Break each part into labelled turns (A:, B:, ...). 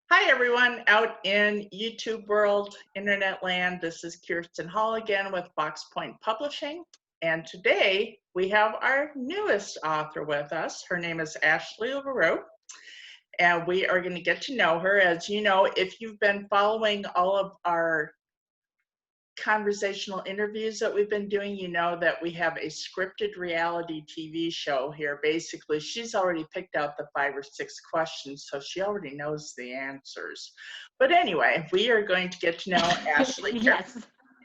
A: Hi, everyone out in YouTube world, internet land. This is Kirsten Hall again with Pointe Publishing. And today we have our newest author with us. Her name is Ashley LaRue. And we are going to get to know her. As you know, if you've been following all of our conversational interviews that we've been doing, you know that we have a scripted reality TV show here. Basically, she's already picked out the 5 or 6 questions, so she already knows the answers. But anyway, we are going to get to know Ashley here.
B: Yes.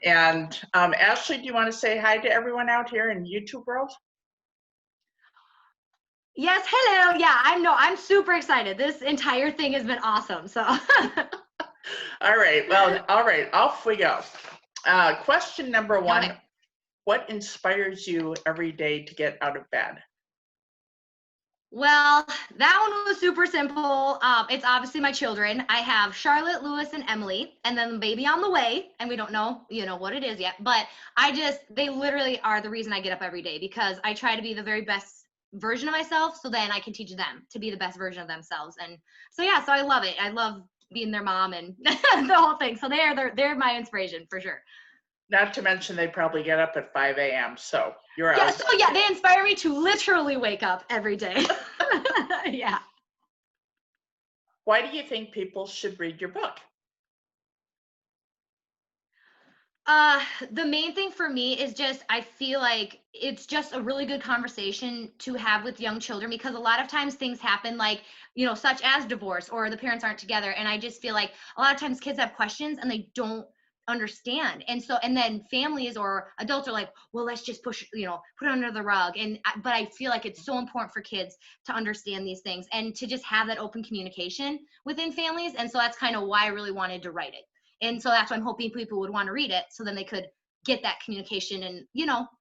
A: And Ashley, do you want to say hi to everyone out here in YouTube world?
B: Yes, hello. Yeah, I'm super excited. This entire thing has been awesome. So
A: all right, off we go. Question number 1, okay. What inspires you every day to get out of bed?
B: Well, that one was super simple. It's obviously my children. I have Charlotte, Lewis, and Emily, and then the baby on the way, and we don't know, what it is yet, but they literally are the reason I get up every day, because I try to be the very best version of myself, so then I can teach them to be the best version of themselves. And so yeah, so I love it. I love being their mom and the whole thing. So they're my inspiration for sure.
A: Not to mention they probably get up at 5 a.m. So you're out.
B: Yeah, so yeah, they inspire me to literally wake up every day. Yeah.
A: Why do you think people should read your book?
B: The main thing for me is just, I feel like it's just a really good conversation to have with young children, because a lot of times things happen like, such as divorce or the parents aren't together. And I just feel like a lot of times kids have questions and they don't understand. And then families or adults are like, well, let's just put it under the rug. But I feel like it's so important for kids to understand these things and to just have that open communication within families. And so that's kind of why I really wanted to write it. And so that's why I'm hoping people would want to read it, so then they could get that communication and,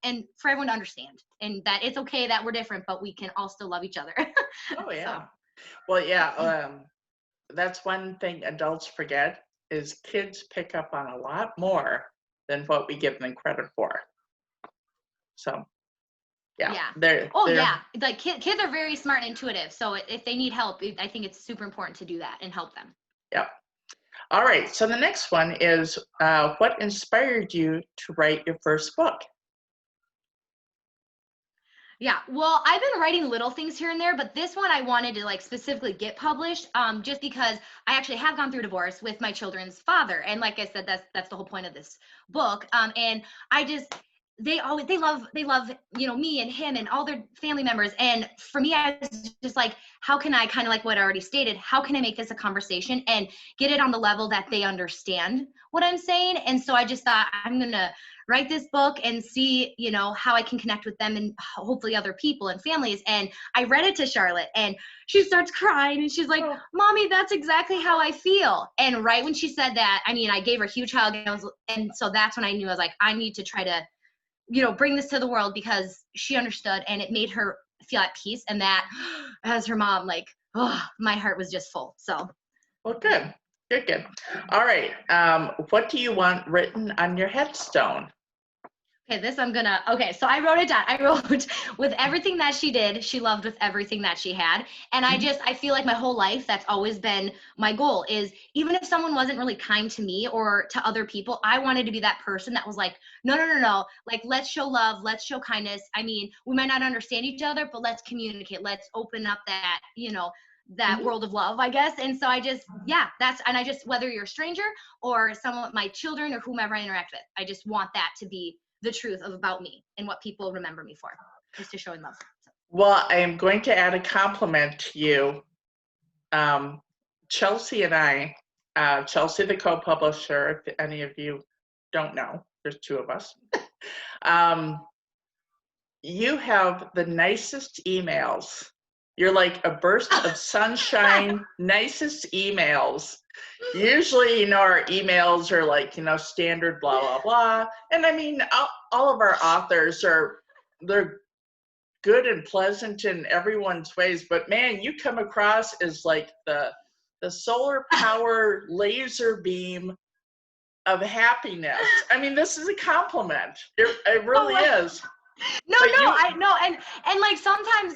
B: and for everyone to understand, and that it's okay that we're different, but we can all still love each other.
A: Oh, yeah. So. Well, yeah, that's one thing adults forget, is kids pick up on a lot more than what we give them credit for. So, yeah.
B: Yeah. Yeah. Like kids are very smart and intuitive. So if they need help, I think it's super important to do that and help them.
A: Yep. All right, so the next one is, what inspired you to write your first book?
B: Yeah, well, I've been writing little things here and there, but this one I wanted to specifically get published, just because I actually have gone through divorce with my children's father. And like I said, that's the whole point of this book. And I just, they love, me and him and all their family members. And for me, I was just like, how can I, kind of like what I already stated, how can I make this a conversation and get it on the level that they understand what I'm saying? And so I just thought, I'm going to write this book and see, how I can connect with them and hopefully other people and families. And I read it to Charlotte and she starts crying and she's like, Mommy, that's exactly how I feel. And right when she said that, I gave her a huge hug, and so that's when I knew, I was like, I need to try to, bring this to the world, because she understood and it made her feel at peace. And that, as her mom, my heart was just full. So.
A: Well, good. Good. All right. What do you want written on your headstone?
B: Okay, so I wrote it down. I wrote, with everything that she did, she loved with everything that she had. And I feel like my whole life, that's always been my goal, is even if someone wasn't really kind to me or to other people, I wanted to be that person that was like, no. Like, let's show love. Let's show kindness. We might not understand each other, but let's communicate. Let's open up that, that world of love, I guess. And so whether you're a stranger or someone, my children or whomever I interact with, I just want that to be the truth about me and what people remember me for, is to showing love. So.
A: Well, I am going to add a compliment to you. Chelsea and I, Chelsea the co-publisher, if any of you don't know, there's 2 of us. You have the nicest emails. You're like a burst of sunshine, nicest emails. Usually, our emails are like, standard blah, blah, blah. And all of our authors they're good and pleasant in everyone's ways. But man, you come across as like the solar power laser beam of happiness. This is a compliment. It really is.
B: No, I know. And like sometimes,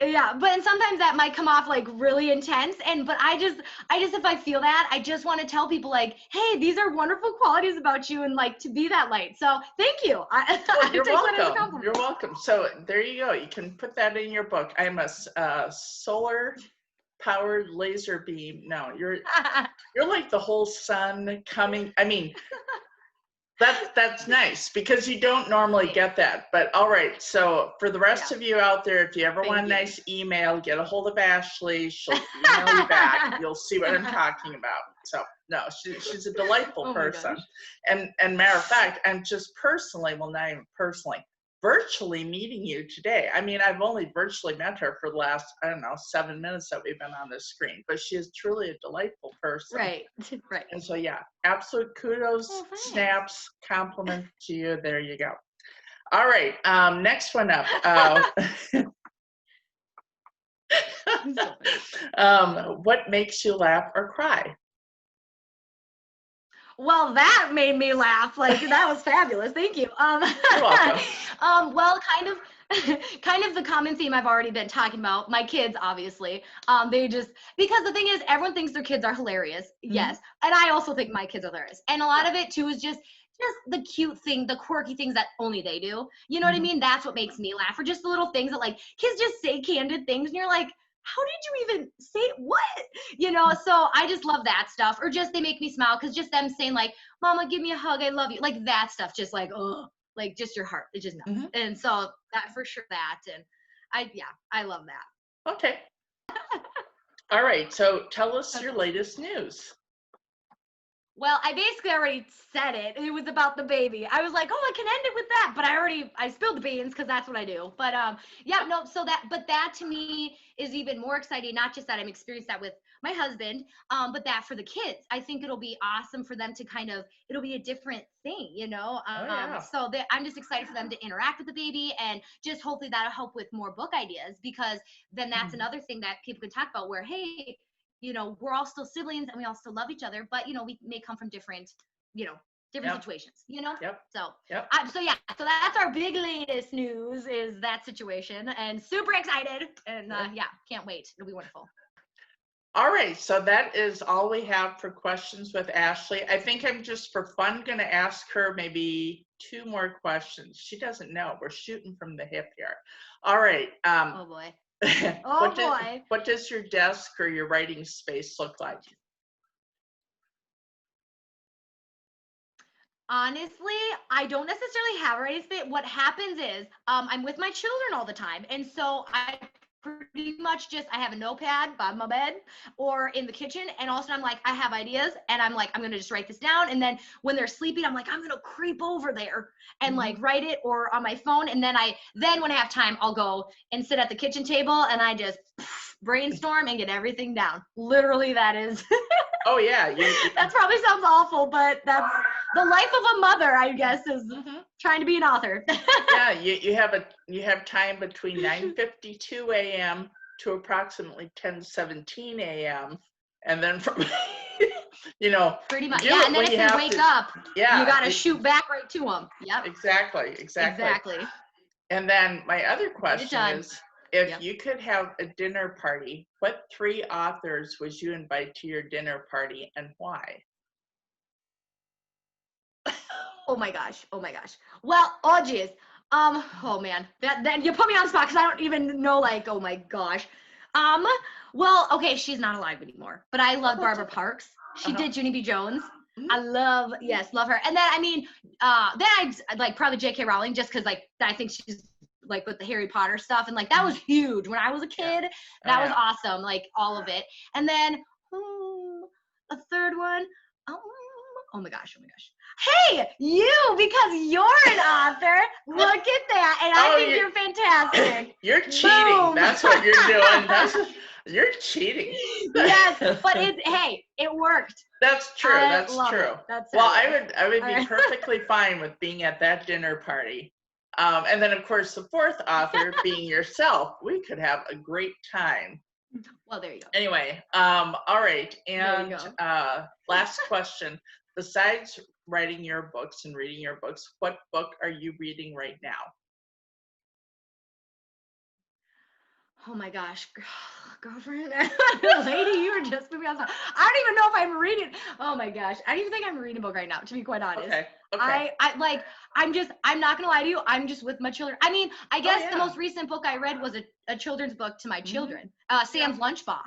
B: Yeah, but and sometimes that might come off like really intense, but I just if I feel that, I just want to tell people like, hey, these are wonderful qualities about you, and like to be that light. So thank you.
A: Well, you're
B: take that as a
A: welcome.
B: compliment.
A: You're welcome. So there you go. You can put that in your book. I'm a solar powered laser beam. No, you're like the whole sun coming. I mean, that's nice because you don't normally get that. But all right. So for the rest of you out there, if you ever want a nice email, get a hold of Ashley. She'll email you back. You'll see what I'm talking about. So no, she's a delightful person. And matter of fact, I'm just personally, well, not even personally, virtually meeting you today. I mean, I've only virtually met her for the last, I don't know, 7 minutes that we've been on this screen, but she is truly a delightful person.
B: Right.
A: And so, yeah, absolute kudos, snaps, compliment to you. There you go. All right, next one up. What makes you laugh or cry?
B: Well, that made me laugh. Like that was fabulous. Thank you.
A: You're welcome.
B: Well, kind of the common theme I've already been talking about. My kids, obviously, they just because the thing is, everyone thinks their kids are hilarious. Yes, and I also think my kids are hilarious. And a lot of it too is just the cute thing, the quirky things that only they do. You know what I mean? That's what makes me laugh. Or just the little things that like kids just say candid things, and you're like, how did you even say what? You know, so I just love that stuff. Or just they make me smile because just them saying like, Mama, give me a hug, I love you. Like that stuff, just like, oh, like just your heart. It's just nuts. And so that for sure that. And I love that.
A: Okay. All right. So tell us your latest news.
B: Well, I basically already said it. It was about the baby. I was like, oh, I can end it with that, but I spilled the beans because that's what I do. But yeah, no, but that to me is even more exciting. Not just that I'm experienced that with my husband, but that for the kids, I think it'll be awesome for them to it'll be a different thing, you know? So I'm just excited for them to interact with the baby, and just hopefully that'll help with more book ideas, because then that's another thing that people can talk about where, hey, you know, we're all still siblings and we all still love each other, but, you know, we may come from different situations, you know? So that's our big latest news is that situation, and super excited, and can't wait. It'll be wonderful.
A: All right, so that is all we have for questions with Ashley. I think I'm just for fun going to ask her maybe 2 more questions. She doesn't know. We're shooting from the hip here. All right.
B: Oh boy.
A: What does your desk or your writing space look like?
B: Honestly, I don't necessarily have a writing space. What happens is I'm with my children all the time, and so I pretty much I have a notepad by my bed or in the kitchen, and also I'm like, I have ideas, and I'm like, I'm gonna just write this down, and then when they're sleeping, I'm like, I'm gonna creep over there and like write it, or on my phone, and then when I have time, I'll go and sit at the kitchen table and I just brainstorm and get everything down. Literally, that is
A: oh yeah,
B: that probably sounds awful, but that's the life of a mother, I guess, is trying to be an author.
A: Yeah, you have time between 9:52 a.m. to approximately 10:17 a.m. and then from
B: pretty much, yeah. And then if they wake up, you got to shoot back right to them. Yep.
A: Exactly. And then my other question is, if you could have a dinner party, what 3 authors would you invite to your dinner party and why?
B: Oh my gosh. Well, oh geez. Oh man, then you put me on the spot because I don't even know, like, oh my gosh. Well, okay, she's not alive anymore, but I love Barbara Parks. She did Junie B. Jones. I love her. And then, I mean, then I'd like probably J.K. Rowling, just because like I think she's like with the Harry Potter stuff, and like that was huge when I was a kid. That was awesome, like all of it. And then a third one. Oh my gosh. Hey, you, because you're an author. Look at that. And I think you're fantastic.
A: You're cheating. Boom. That's what you're doing. You're cheating.
B: Yes, but it worked.
A: That's true. That's true.
B: Well,
A: I would be perfectly fine with being at that dinner party. And then, of course, the 4th author being yourself. We could have a great time.
B: Well, there you go.
A: Anyway, all right. And last question. Besides writing your books and reading your books, what book are you reading right now?
B: Oh my gosh, girlfriend, lady, you are just putting me on spot. I don't even know if I'm reading. Oh my gosh, I don't even think I'm reading a book right now, to be quite honest.
A: Okay. Okay.
B: I'm not gonna lie to you. I'm just with my children. I mean, I
A: Oh,
B: guess the
A: yeah.
B: most recent book I read was a children's book to my
A: Mhm.
B: children, Sam's Lunchbox.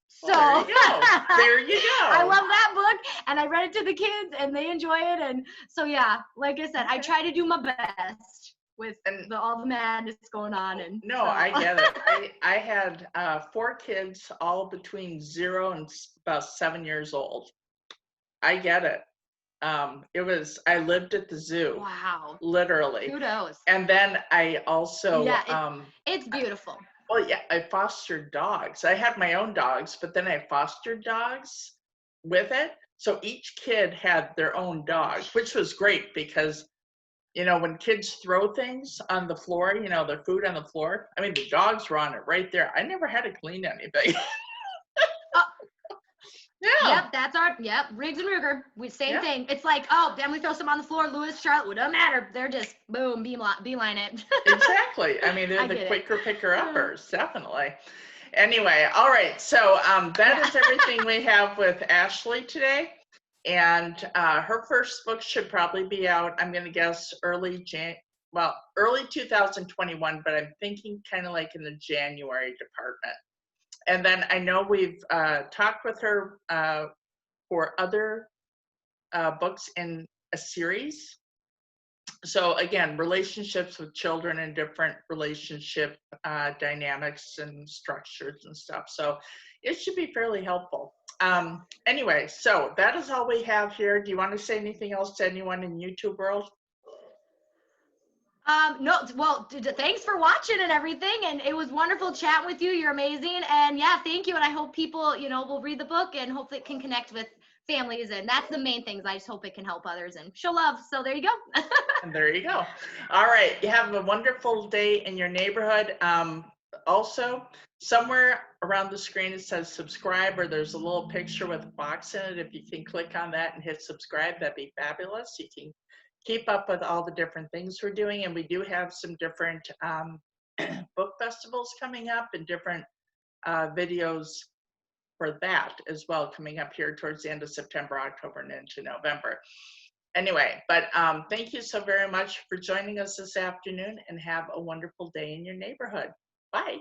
B: So
A: Well, there you go. There you
B: I
A: go.
B: love that book, and I read it to the kids, and they enjoy it. And so yeah, like I said, I
A: Okay.
B: try to do my best with
A: And
B: all the madness going on, and
A: no,
B: so.
A: I get it. I had 4 kids, all between 0 and about 7 years old. I get it. I lived at the zoo,
B: Wow.
A: literally.
B: Kudos.
A: And then I also,
B: Yeah, it's beautiful.
A: well, yeah, I fostered dogs. I had my own dogs, but then I fostered dogs with it. So each kid had their own dog, which was great because, when kids throw things on the floor, their food on the floor, I mean, the dogs were on it right there. I never had to clean anything.
B: Uh,
A: Yeah.
B: Yep, Riggs and Ruger, same
A: Yeah.
B: thing. It's like, oh, then we throw some on the floor, Lewis, Charlotte, it doesn't matter. They're just, boom, beeline it.
A: Exactly. I mean, they're
B: I
A: the
B: get it.
A: quicker picker-uppers, definitely. Anyway, all right. So that is everything we have with Ashley today. And her first book should probably be out, I'm going to guess early 2021, but I'm thinking kind of like in the January department. And then I know we've talked with her for other books in a series. So again, relationships with children and different relationship dynamics and structures and stuff. So it should be fairly helpful. Anyway, so that is all we have here. Do you want to say anything else to anyone in YouTube world?
B: No, well, thanks for watching and everything. And it was wonderful chatting with you. You're amazing. And yeah, thank you. And I hope people, will read the book and hopefully it can connect with families. And that's the main things. I just hope it can help others and show love. So there you go.
A: And there you go. All right. You have a wonderful day in your neighborhood. Also, somewhere around the screen it says subscribe, or there's a little picture with a box in it. If you can click on that and hit subscribe, that'd be fabulous. You can keep up with all the different things we're doing. And we do have some different book festivals coming up and different videos for that as well, coming up here towards the end of September, October, and into November. Anyway, but thank you so very much for joining us this afternoon, and have a wonderful day in your neighborhood. Bye.